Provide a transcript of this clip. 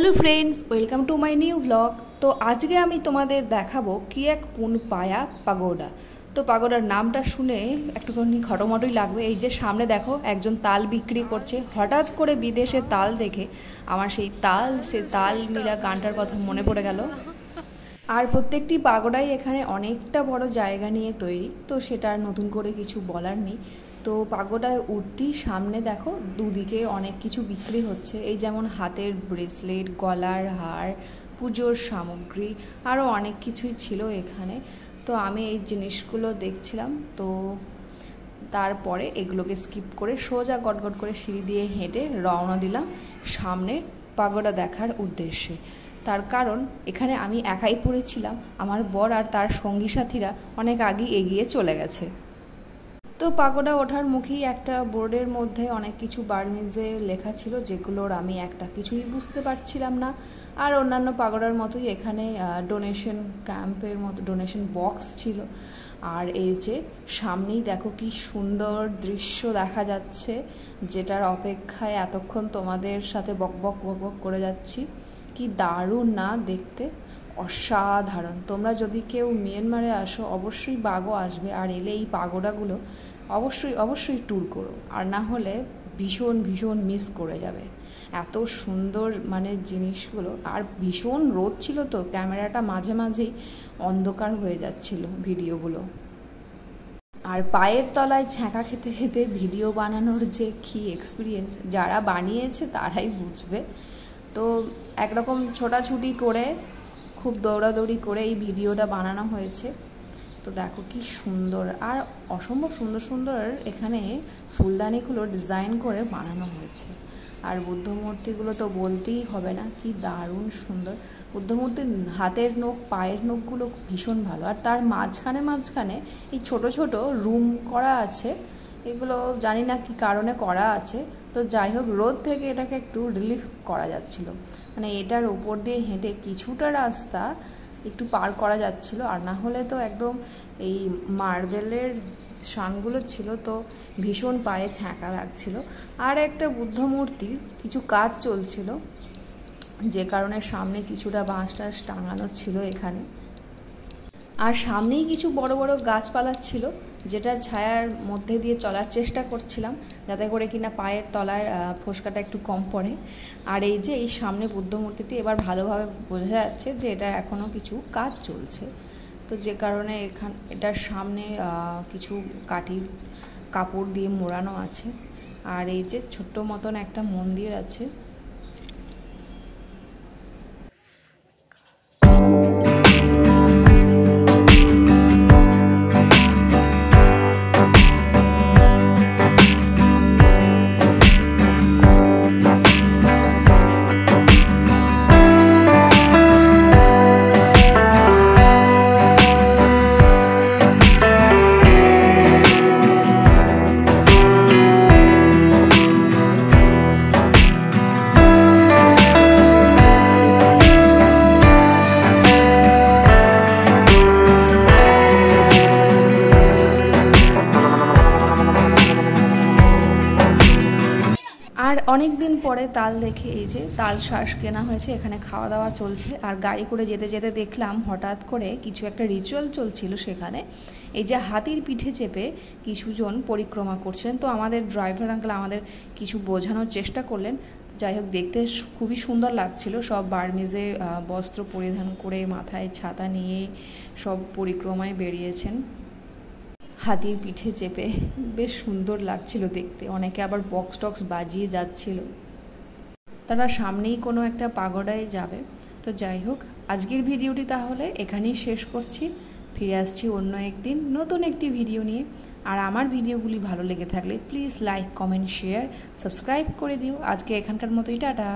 Hello friends welcome to my new blog. তো আজকে আমি তোমাদের দেখাবো কি এক পুনপায়া পাগোডা। তো পাগোডার নামটা শুনে একটুখানি খটোমটোই লাগবে। এই যে সামনে দেখো একজন তাল বিক্রি করছে। হঠাৎ করে বিদেশে তাল দেখে আমার সেই তাল মিলা গানটার কথা মনে পড়ে গেল। আর প্রত্যেকটি পাগোডাই এখানে অনেকটা বড় জায়গা নিয়ে তৈরি, তো সেটা আর নতুন করে কিছু বলার নেই। তো পাগোডায় উঠতেই সামনে দেখো দুদিকে অনেক কিছু বিক্রি হচ্ছে, এই যেমন হাতের ব্রেসলেট, গলার হার, পুজোর সামগ্রী, আরও অনেক কিছুই ছিল এখানে। তো আমি এই জিনিসগুলো দেখছিলাম। তো তারপরে এগুলোকে স্কিপ করে সোজা গটগট করে সিঁড়ি দিয়ে হেঁটে রওনা দিলাম সামনে পাগোডা দেখার উদ্দেশ্যে। তার কারণ এখানে আমি একাই পড়েছিলাম, আমার বর আর তার সঙ্গী সাথীরা অনেক আগেই এগিয়ে চলে গেছে। তো পাগোডা ওঠার মুখেই একটা বোর্ডের মধ্যে অনেক কিছু বার্মিজে লেখা ছিল, যেগুলোর আমি একটা কিছুই বুঝতে পারছিলাম না। আর অন্যান্য পাগোডার মতোই এখানে ডোনেশন ক্যাম্পের মতো ডোনেশন বক্স ছিল। আর এই যে সামনেই দেখো কি সুন্দর দৃশ্য দেখা যাচ্ছে, যেটার অপেক্ষায় এতক্ষণ তোমাদের সাথে বকবক বকবক করে যাচ্ছি। কি দারুণ না দেখতে, অসাধারণ। তোমরা যদি কেউ মিয়ানমারে আসো অবশ্যই বাগো আসবে, আর এলে এই পাগোডাগুলো অবশ্যই ট্যুর করো, আর না হলে ভীষণ ভীষণ মিস করে যাবে। এত সুন্দর মানে জিনিসগুলো, আর ভীষণ রোদ ছিল, তো ক্যামেরাটা মাঝে মাঝেই অন্ধকার হয়ে যাচ্ছিল ভিডিওগুলো। আর পায়ের তলায় ছ্যাঁকা খেতে খেতে ভিডিও বানানোর যে কী এক্সপিরিয়েন্স, যারা বানিয়েছে তারাই বুঝবে। তো একরকম ছোটাছুটি করে খুব দৌড়াদৌড়ি করে এই ভিডিওটা বানানো হয়েছে। তো দেখো কি সুন্দর, আর অসম্ভব সুন্দর সুন্দর এখানে ফুলদানিগুলো ডিজাইন করে বানানো হয়েছে। আর বুদ্ধ মূর্তিগুলো তো বলতেই হবে না, কি দারুণ সুন্দর। বুদ্ধ মূর্তির হাতের নখ, পায়ের নখগুলো ভীষণ ভালো। আর তার মাঝখানে এই ছোট ছোট রুম করা আছে, এগুলো জানি না কি কারণে করা আছে। তো যাই হোক, রোদ থেকে এটাকে একটু রিলিফ করা যাচ্ছিল, মানে এটার উপর দিয়ে হেঁটে কিছুটা রাস্তা একটু পার করা যাচ্ছিল, আর না হলে তো একদম এই মার্বেলের শানগুলো ছিল, তো ভীষণ পায়ে ছ্যাঁকা লাগছিল। আর একটা বুদ্ধ মূর্তির কিছু কাজ চলছিল, যে কারণে সামনে কিছুটা বাঁশ টাস টাঙানো ছিল এখানে। আর সামনেই কিছু বড় বড় গাছপালা ছিল, যেটার ছায়ার মধ্যে দিয়ে চলার চেষ্টা করছিলাম, যাতে করে কিনা পায়ের তলায় ফোসকাটা একটু কম পড়ে। আর এই যে এই সামনে বুদ্ধ মূর্তিটি এবার ভালোভাবে বোঝা যাচ্ছে যে এটার এখনও কিছু কাজ চলছে, তো যে কারণে এটার সামনে কিছু কাঠির কাপড় দিয়ে মোড়ানো আছে। আর এই যে ছোট্ট মতন একটা মন্দির আছে। আর অনেক দিন পরে তাল দেখে এই যে তাল শ্বাস কেনা হয়েছে, এখানে খাওয়া দাওয়া চলছে। আর গাড়ি করে যেতে যেতে দেখলাম হঠাৎ করে কিছু একটা রিচুয়াল চলছিল সেখানে। এই যে হাতির পিঠে চেপে কিছুজন পরিক্রমা করছেন, তো আমাদের ড্রাইভার আঙ্কেল আমাদের কিছু বোঝানোর চেষ্টা করলেন। যাই হোক, দেখতে খুবই সুন্দর লাগছিল। সব বার্মিজে বস্ত্র পরিধান করে, মাথায় ছাতা নিয়ে সব পরিক্রমায় বেরিয়েছেন হাতির পিঠে চেপে। বেশ সুন্দর লাগছিল দেখতে। অনেকে আবার বক্স টক্স বাজিয়ে যাচ্ছিল। তারা সামনেই কোনো একটা পাগোডায় যাবে। তো যাই হোক, আজকের ভিডিওটি তাহলে এখানেই শেষ করছি। ফিরে আসছি অন্য একদিন নতুন একটি ভিডিও নিয়ে। আর আমার ভিডিওগুলি ভালো লেগে থাকলে please like, comment, share, subscribe করে দিও। আজকে এখানকার মতোই টাটা।